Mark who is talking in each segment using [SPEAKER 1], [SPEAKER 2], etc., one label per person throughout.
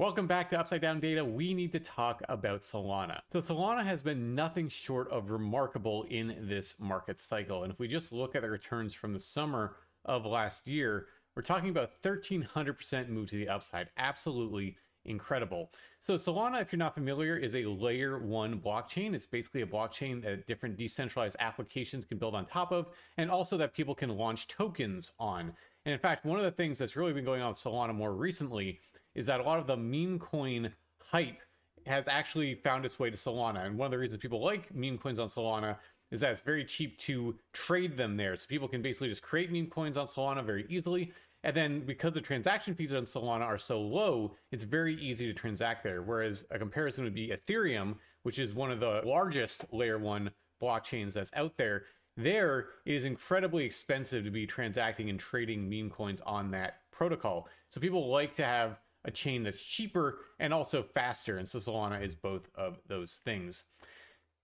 [SPEAKER 1] Welcome back to Upside Down Data. We need to talk about Solana. So Solana has been nothing short of remarkable in this market cycle. And if we just look at the returns from the summer of last year, we're talking about 1,300% move to the upside. Absolutely incredible. So Solana, if you're not familiar, is a layer one blockchain. It's basically a blockchain that different decentralized applications can build on top of, and also that people can launch tokens on. And in fact, one of the things that's really been going on with Solana more recently is that a lot of the meme coin hype has actually found its way to Solana. And one of the reasons people like meme coins on Solana is that it's very cheap to trade them there. So people can basically just create meme coins on Solana very easily. And then because the transaction fees on Solana are so low, it's very easy to transact there. Whereas a comparison would be Ethereum, which is one of the largest layer one blockchains that's out there. There, it is incredibly expensive to be transacting and trading meme coins on that protocol. So people like to have a chain that's cheaper and also faster. And so Solana is both of those things.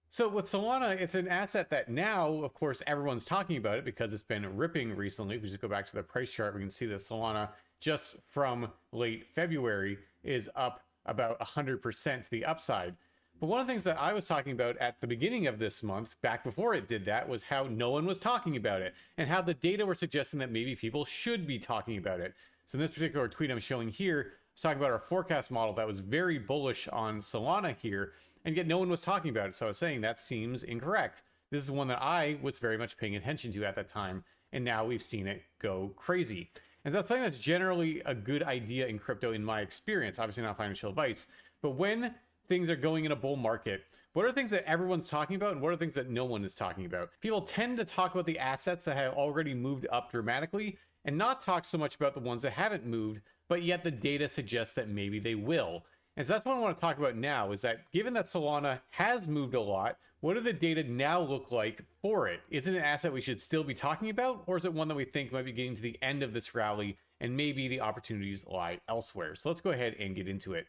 [SPEAKER 1] So with Solana, it's an asset that now, of course, everyone's talking about it because it's been ripping recently. If we just go back to the price chart, we can see that Solana just from late February is up about 100% to the upside. But one of the things that I was talking about at the beginning of this month, back before it did that, was how no one was talking about it and how the data were suggesting that maybe people should be talking about it. So in this particular tweet I'm showing here, I was talking about our forecast model that was very bullish on Solana here, and yet no one was talking about it. So I was saying that seems incorrect. This is one that I was very much paying attention to at that time, and now we've seen it go crazy. And that's something that's generally a good idea in crypto in my experience, obviously not financial advice, but when things are going in a bull market, what are things that everyone's talking about and what are things that no one is talking about? People tend to talk about the assets that have already moved up dramatically and not talk so much about the ones that haven't moved, but yet the data suggests that maybe they will. And so that's what I want to talk about now, is that given that Solana has moved a lot, what do the data now look like for it? Is it an asset we should still be talking about, or is it one that we think might be getting to the end of this rally and maybe the opportunities lie elsewhere? So let's go ahead and get into it.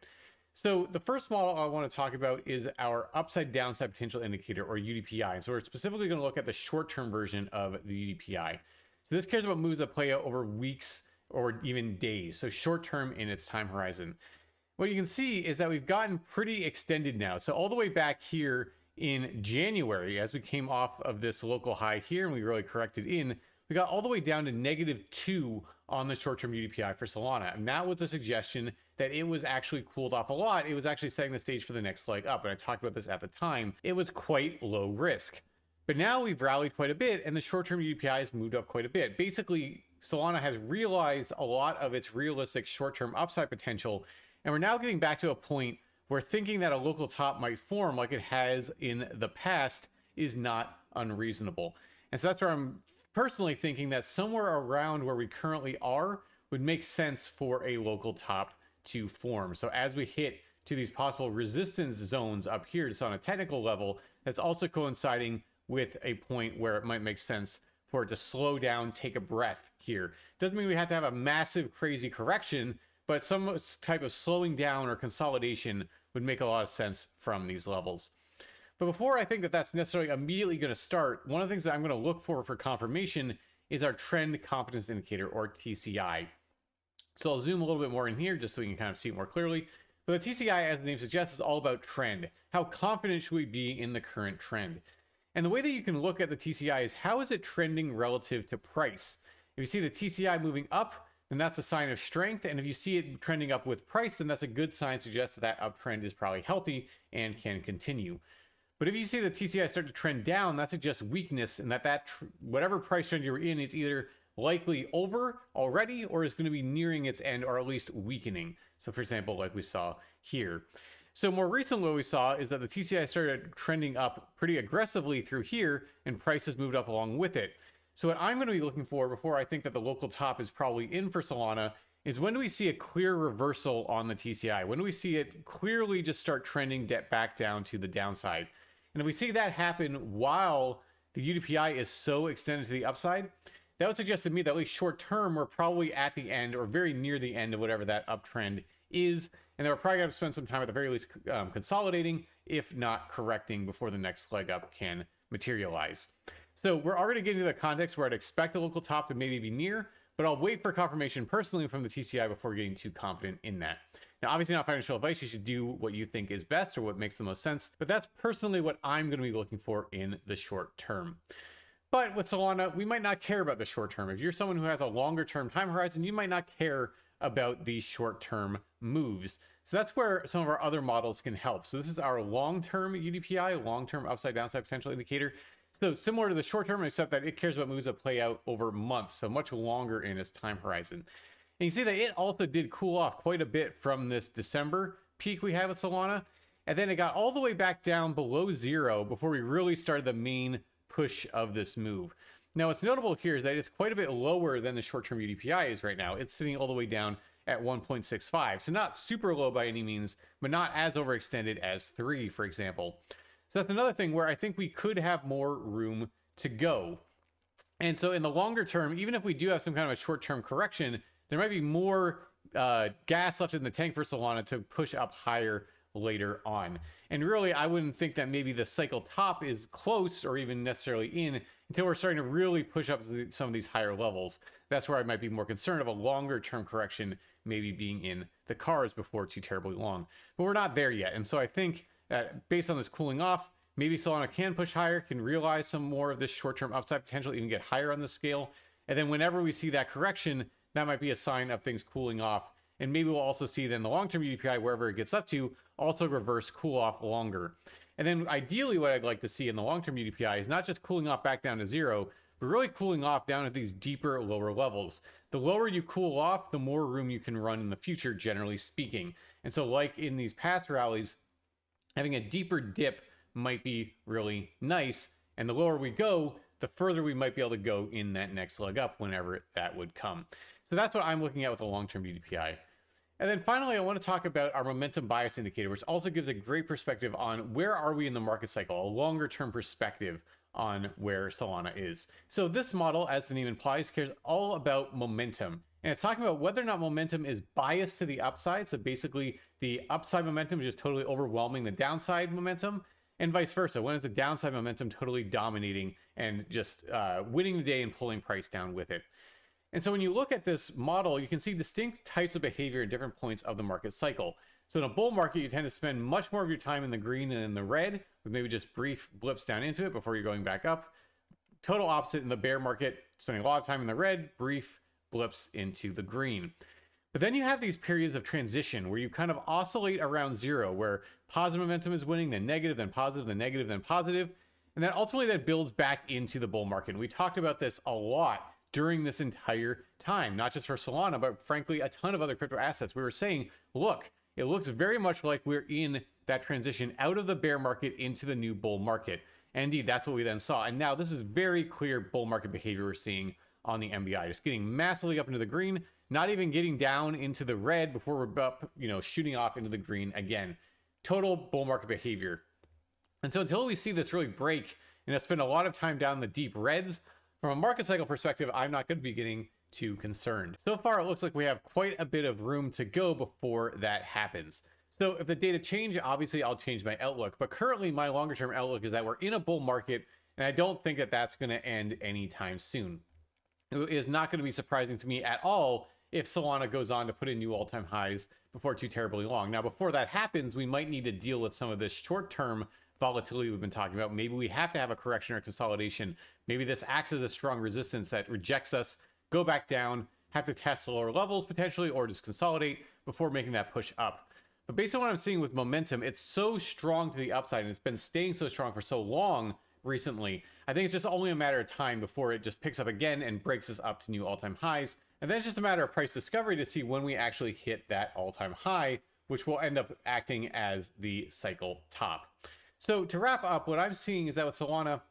[SPEAKER 1] So the first model I want to talk about is our upside downside potential indicator, or UDPI. And so we're specifically going to look at the short-term version of the UDPI. So this cares about moves that play out over weeks or even days, so short-term in its time horizon. What you can see is that we've gotten pretty extended now. So all the way back here in January, as we came off of this local high here and we really corrected in, we got all the way down to -2 on the short-term UDPI for Solana. And that was a suggestion that it was actually cooled off a lot. It was actually setting the stage for the next leg up. And I talked about this at the time. It was quite low risk. But now we've rallied quite a bit and the short-term UDPI has moved up quite a bit. Basically, Solana has realized a lot of its realistic short-term upside potential. And we're now getting back to a point where thinking that a local top might form like it has in the past is not unreasonable. And so that's where I'm personally thinking that somewhere around where we currently are would make sense for a local top to form. So as we hit to these possible resistance zones up here, just on a technical level, that's also coinciding with a point where it might make sense for it to slow down, take a breath here. Doesn't mean we have to have a massive, crazy correction, but some type of slowing down or consolidation would make a lot of sense from these levels. But before I think that that's necessarily immediately going to start, one of the things that I'm going to look for confirmation is our trend confidence indicator, or TCI. So I'll zoom a little bit more in here just so we can kind of see it more clearly. But the TCI, as the name suggests, is all about trend. How confident should we be in the current trend? And the way that you can look at the TCI is how is it trending relative to price? If you see the TCI moving up, then that's a sign of strength. And if you see it trending up with price, then that's a good sign, suggests that that uptrend is probably healthy and can continue. But if you see the TCI start to trend down, that suggests weakness, and that whatever price trend you're in is either likely over already or is going to be nearing its end, or at least weakening. So for example, like we saw here. So more recently what we saw is that the TCI started trending up pretty aggressively through here, and prices moved up along with it. So what I'm going to be looking for before I think that the local top is probably in for Solana is, when do we see a clear reversal on the TCI? When do we see it clearly just start trending back down to the downside? And if we see that happen while the UDPI is so extended to the upside, that would suggest to me that at least short term, we're probably at the end or very near the end of whatever that uptrend is. And then we're probably going to spend some time at the very least consolidating, if not correcting, before the next leg up can materialize. So we're already getting to the context where I'd expect a local top to maybe be near, but I'll wait for confirmation personally from the TCI before getting too confident in that. Now, obviously not financial advice. You should do what you think is best or what makes the most sense, but that's personally what I'm going to be looking for in the short term. But with Solana, we might not care about the short term. If you're someone who has a longer term time horizon, you might not care about these short term moves. So that's where some of our other models can help. So this is our long-term UDPI, long-term upside downside potential indicator. So similar to the short term, except that it cares about moves that play out over months, so much longer in its time horizon. And you see that it also did cool off quite a bit from this December peak we had with Solana. And then it got all the way back down below zero before we really started the main push of this move. Now, what's notable here is that it's quite a bit lower than the short-term UDPI is right now. It's sitting all the way down at 1.65. So not super low by any means, but not as overextended as 3, for example. So that's another thing where I think we could have more room to go. And so in the longer term, even if we do have some kind of a short-term correction, there might be more gas left in the tank for Solana to push up higher later on. And really, I wouldn't think that maybe the cycle top is close or even necessarily in until we're starting to really push up to some of these higher levels. That's where I might be more concerned of a longer term correction maybe being in the cards before too terribly long. But we're not there yet. And so I think that based on this cooling off, maybe Solana can push higher, can realize some more of this short-term upside potential, even get higher on the scale. And then whenever we see that correction, that might be a sign of things cooling off. And maybe we'll also see then the long-term UDPI, wherever it gets up to, also reverse cool off longer. And then ideally what I'd like to see in the long-term UDPI is not just cooling off back down to zero, but really cooling off down at these deeper, lower levels. The lower you cool off, the more room you can run in the future, generally speaking. And so like in these past rallies, having a deeper dip might be really nice. And the lower we go, the further we might be able to go in that next leg up whenever that would come. So that's what I'm looking at with the long-term UDPI. And then finally, I want to talk about our momentum bias indicator, which also gives a great perspective on where are we in the market cycle, a longer term perspective on where Solana is. So this model, as the name implies, cares all about momentum. And it's talking about whether or not momentum is biased to the upside. So basically the upside momentum is just totally overwhelming the downside momentum, and vice versa. When is the downside momentum totally dominating and just winning the day and pulling price down with it? And so when you look at this model, you can see distinct types of behavior at different points of the market cycle. So in a bull market, you tend to spend much more of your time in the green and in the red, with maybe just brief blips down into it before you're going back up. Total opposite in the bear market, spending a lot of time in the red, brief blips into the green. But then you have these periods of transition where you kind of oscillate around zero, where positive momentum is winning, then negative, then positive, then negative, then positive. And then ultimately that builds back into the bull market. And we talked about this a lot during this entire time, not just for Solana, but frankly, a ton of other crypto assets. We were saying, look, it looks very much like we're in that transition out of the bear market into the new bull market. And indeed, that's what we then saw. And now this is very clear bull market behavior we're seeing on the MBI, just getting massively up into the green, not even getting down into the red before we're up, shooting off into the green again. Total bull market behavior. And so until we see this really break and spend a lot of time down the deep reds, from a market cycle perspective, I'm not going to be getting too concerned. So far, it looks like we have quite a bit of room to go before that happens. So if the data change, obviously I'll change my outlook. But currently, my longer term outlook is that we're in a bull market, and I don't think that that's going to end anytime soon. It is not going to be surprising to me at all if Solana goes on to put in new all-time highs before too terribly long. Now, before that happens, we might need to deal with some of this short-term volatility we've been talking about. Maybe we have to have a correction or consolidation. Maybe this acts as a strong resistance that rejects us, go back down, have to test lower levels potentially, or just consolidate before making that push up. But based on what I'm seeing with momentum, it's so strong to the upside, and it's been staying so strong for so long recently. I think it's just only a matter of time before it just picks up again and breaks us up to new all-time highs. And then it's just a matter of price discovery to see when we actually hit that all-time high, which will end up acting as the cycle top. So to wrap up, what I'm seeing is that with Solana,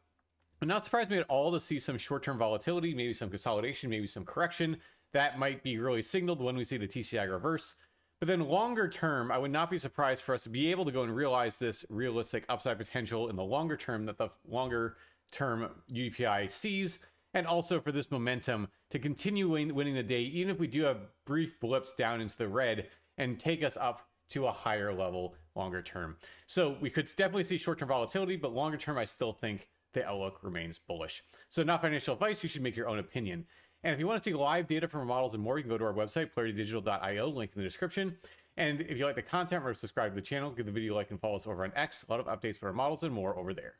[SPEAKER 1] it not surprised me at all to see some short-term volatility, maybe some consolidation, maybe some correction. That might be really signaled when we see the TCI reverse. But then longer term, I would not be surprised for us to be able to go and realize this realistic upside potential in the longer term that the longer term UDPI sees, and also for this momentum to continue winning the day, even if we do have brief blips down into the red and take us up to a higher level longer term. So we could definitely see short-term volatility, but longer term, I still think the outlook remains bullish. So not financial advice, you should make your own opinion. And if you want to see live data from our models and more, you can go to our website, polaritydigital.io, link in the description. And if you like the content, remember to subscribe to the channel, give the video a like, and follow us over on X. A lot of updates for our models and more over there.